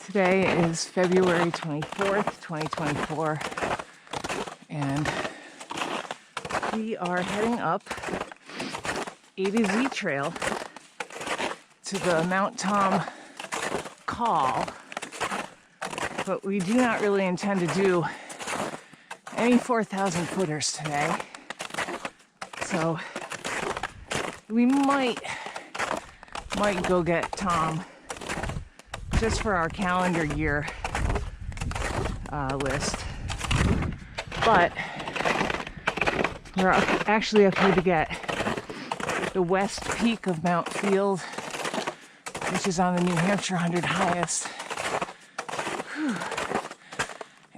Today is February 24th, 2024, and we are heading up A to Z trail to the Mount Tom call, but we do not really intend to do any 4,000 footers today, so we might go get Tom just for our calendar year list, but we're actually up here to get the west peak of Mount Field, which is on the New Hampshire 100 highest,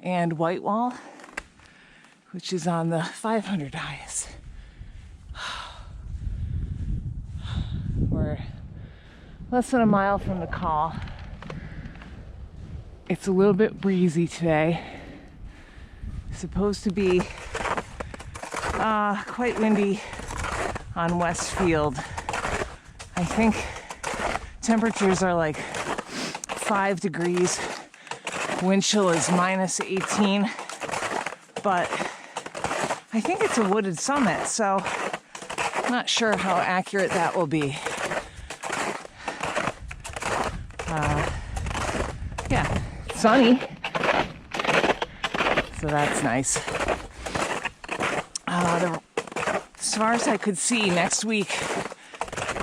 and Whitewall, which is on the 500 highest. We're less than a mile from the call. It's a little bit breezy today. Supposed to be quite windy on West Field. I think temperatures are like 5 degrees. Wind chill is minus 18. But I think it's a wooded summit, so I'm not sure how accurate that will be. Yeah. Sunny, so that's nice. As far as I could see, next week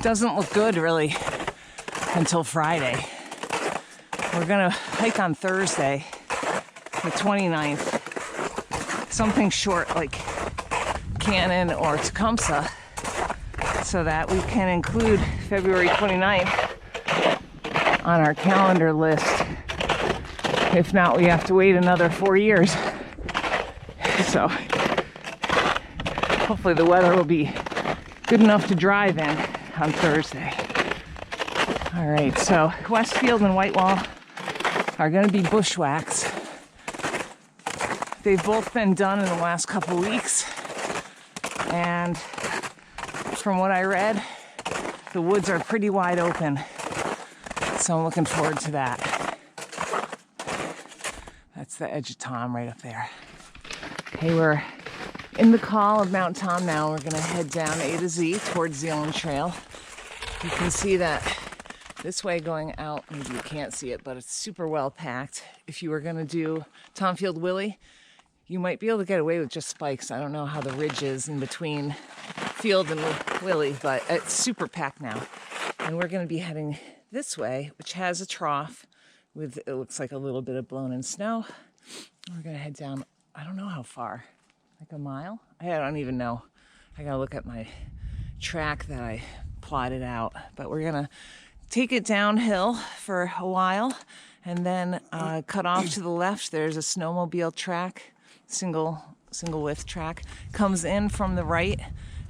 doesn't look good really until Friday. We're gonna hike on Thursday, the 29th, something short like Cannon or Tecumseh, so that we can include February 29th on our calendar list. If not, we have to wait another 4 years. So hopefully the weather will be good enough to drive in on Thursday. All right, so Westfield and Whitewall are going to be bushwhacks. They've both been done in the last couple weeks, and from what I read, the woods are pretty wide open, so I'm looking forward to that. That's the edge of Tom right up there. Okay, we're in the call of Mount Tom now. We're gonna head down A to Z towards Zealand Trail. You can see that this way going out, maybe you can't see it, but it's super well packed. If you were gonna do Tomfield Willie, you might be able to get away with just spikes. I don't know how the ridge is in between Field and Willie, but it's super packed now. And we're gonna be heading this way, which has a trough with, it looks like a little bit of blown in snow. We're gonna head down, I don't know how far, like a mile? I don't even know. I gotta look at my track that I plotted out, but we're gonna take it downhill for a while and then cut off to the left. There's a snowmobile track, single width track, comes in from the right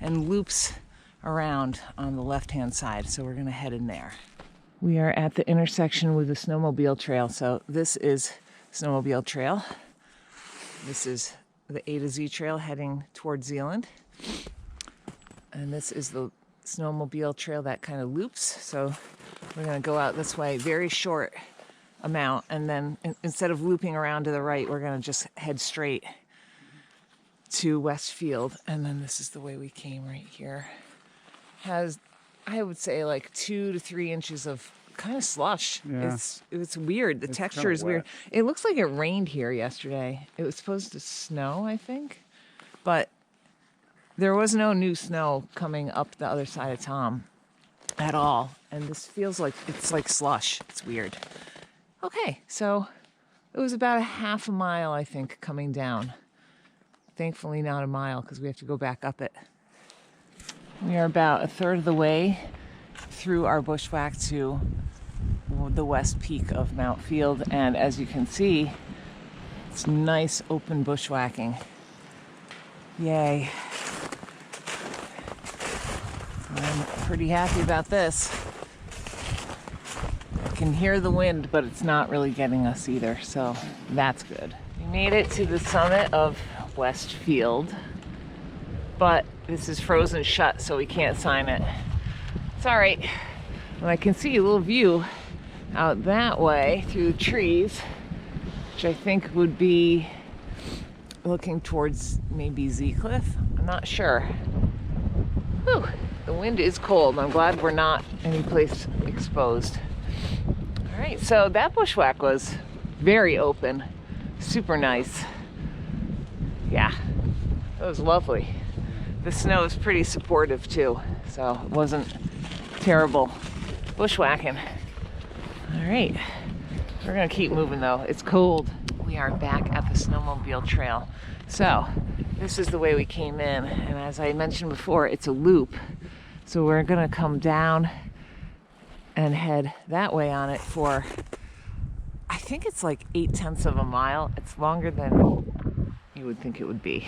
and loops around on the left-hand side. So we're gonna head in there. We are at the intersection with the snowmobile trail. So this is snowmobile trail. This is the A to Z trail heading towards Zealand. And this is the snowmobile trail that kind of loops. So we're gonna go out this way, very short amount. And then instead of looping around to the right, we're gonna just head straight to Westfield. And then this is the way we came right here. Has, I would say, like 2 to 3 inches of kind of slush. Yeah. It's weird. The texture is weird. It looks like it rained here yesterday. It was supposed to snow, I think, but there was no new snow coming up the other side of Tom at all. And this feels like it's like slush. It's weird. Okay, so it was about a half a mile, I think, coming down. Thankfully not a mile, because we have to go back up it. We are about a third of the way through our bushwhack to the west peak of Mount Field, and as you can see, it's nice open bushwhacking. Yay. I'm pretty happy about this. I can hear the wind, but it's not really getting us either, so that's good. We made it to the summit of Westfield, but this is frozen shut, so we can't sign it. It's all right. Well, I can see a little view out that way through the trees, which I think would be looking towards maybe Z Cliff. I'm not sure. Whew, the wind is cold. I'm glad we're not any place exposed. All right, so that bushwhack was very open, super nice. Yeah, it was lovely. The snow is pretty supportive too, so it wasn't terrible bushwhacking. All right, we're gonna keep moving though. It's cold. We are back at the snowmobile trail. So this is the way we came in, and as I mentioned before, it's a loop. So we're gonna come down and head that way on it for, I think it's like 0.8 of a mile. It's longer than you would think it would be.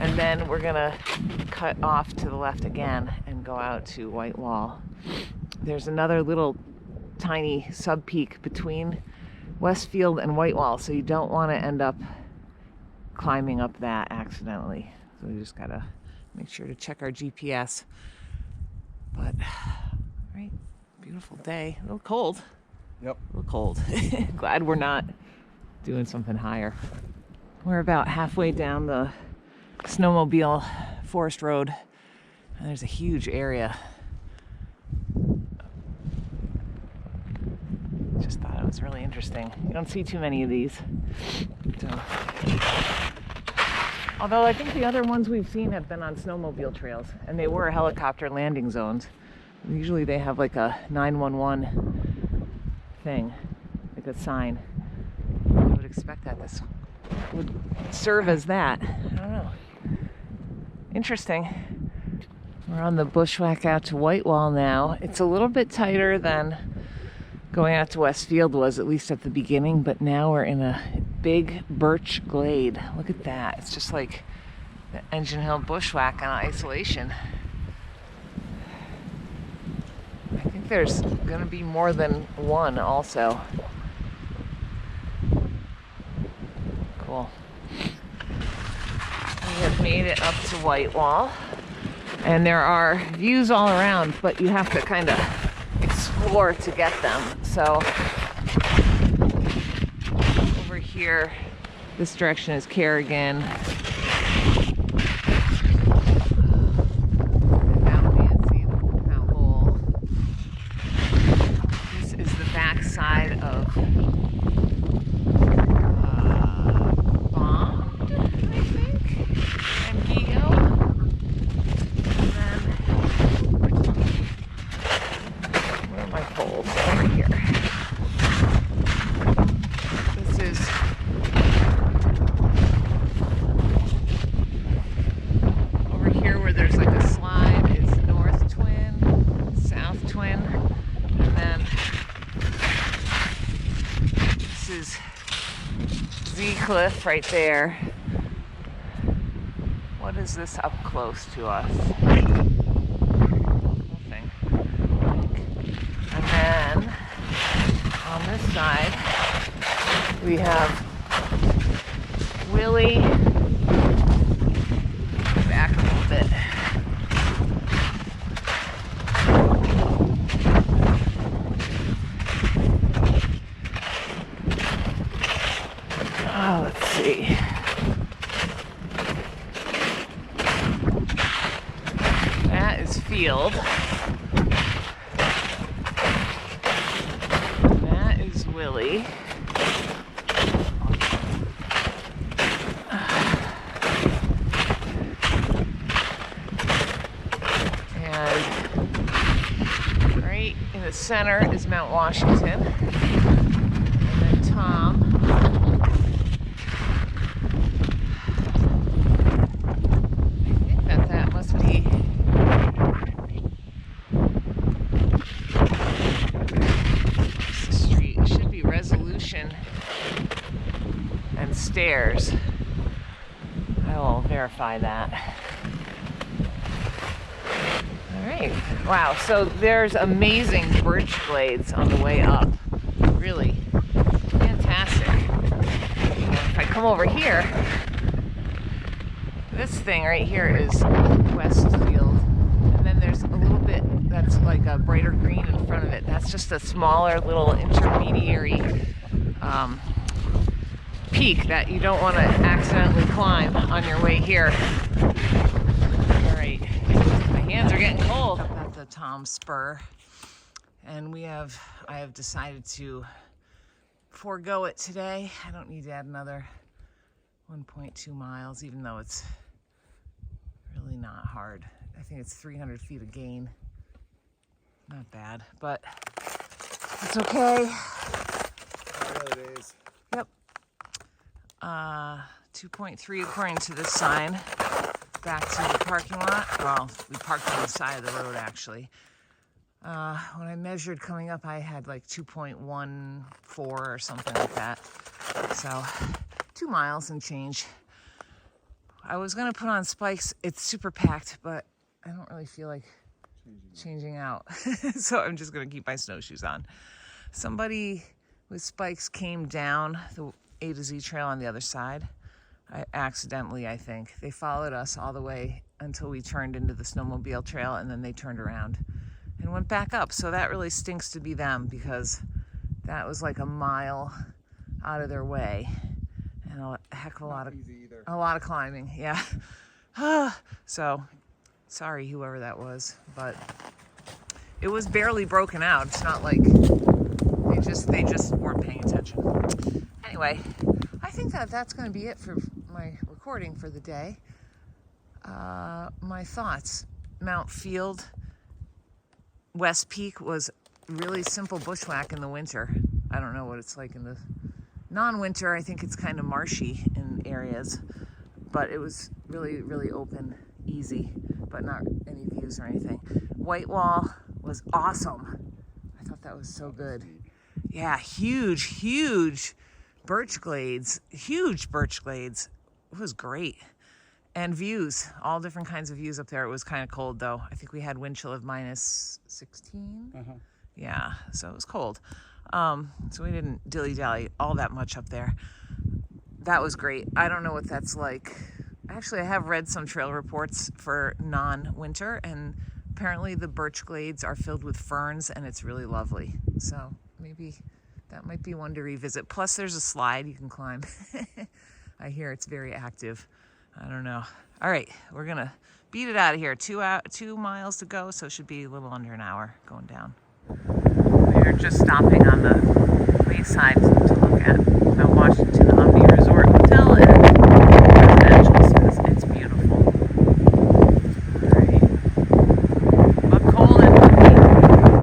And then we're gonna cut off to the left again and go out to Whitewall. There's another little tiny sub-peak between Westfield and Whitewall, so you don't want to end up climbing up that accidentally. So we just gotta make sure to check our GPS. But, right, beautiful day. A little cold. Yep. A little cold. Glad we're not doing something higher. We're about halfway down the snowmobile forest road, and there's a huge area. Just thought it was really interesting. You don't see too many of these. So, although I think the other ones we've seen have been on snowmobile trails, and they were helicopter landing zones. Usually they have like a 911 thing, like a sign. I would expect that this would serve as that. I don't know. Interesting. We're on the bushwhack out to Whitewall now. It's a little bit tighter than going out to Westfield was, at least at the beginning, but now we're in a big birch glade. Look at that. It's just like the Engine Hill bushwhack on isolation. I think there's gonna be more than one also. Cool. We have made it up to Whitewall, and there are views all around, but you have to kind of explore to get them. So over here, this direction is Kerrigan. Mount Nancy, Mount Lowell. This is the back side of Bond, I think, and Geo. And then where are my poles? Over here. This is over here where there's like a slide is North Twin, South Twin, and then this is Z Cliff right there. What is this up close to us? Nothing. And then on this side we have Willie. Back a little bit. Oh, let's see. That is Field. That is Willie. And right in the center is Mount Washington. And then Tom. I think that must be across the street. It should be Resolution and Stairs. I will verify that. All right. Wow. So there's amazing birch glades on the way up. Really fantastic. And if I come over here, this thing right here is Westfield, and then there's a little bit that's like a brighter green in front of it. That's just a smaller little intermediary peak that you don't want to accidentally climb on your way here. All right, my hands are getting cold. Up at the Tom Spur, and I have decided to forego it today. I don't need to add another 1.2 miles, even though it's really not hard. I think it's 300 feet of gain. Not bad, but it's okay. It is. Yep. 2.3 according to this sign. Back to the parking lot. Well, we parked on the side of the road, actually. When I measured coming up, I had like 2.14 or something like that. So 2 miles and change. I was gonna put on spikes. It's super packed, but I don't really feel like changing out. So I'm just gonna keep my snowshoes on. Somebody with spikes came down the A to Z trail on the other side. Accidentally, I think. They followed us all the way until we turned into the snowmobile trail, and then they turned around and went back up. So that really stinks to be them, because that was like a mile out of their way and a heck of a lot of climbing. Yeah. So sorry, whoever that was, but it was barely broken out. It's not like they just weren't paying attention. Anyway, I think that's going to be it for my recording for the day. My thoughts: Mount Field, West Peak was really simple bushwhack in the winter. I don't know what it's like in the non-winter. I think it's kind of marshy in areas, but it was really, really open, easy, but not any views or anything. Whitewall was awesome. I thought that was so good. Yeah, huge birch glades, huge birch glades. It was great. And views, all different kinds of views up there. It was kind of cold though. I think we had wind chill of minus 16. Yeah, so it was cold. So we didn't dilly-dally all that much up there. That was great. I don't know what that's like. Actually, I have read some trail reports for non-winter, and apparently the birch glades are filled with ferns, and it's really lovely. So maybe that might be one to revisit. Plus, there's a slide you can climb. I hear it's very active. I don't know. All right, we're gonna beat it out of here. 2 miles to go, so it should be a little under an hour going down. We're just stopping on the wayside to look at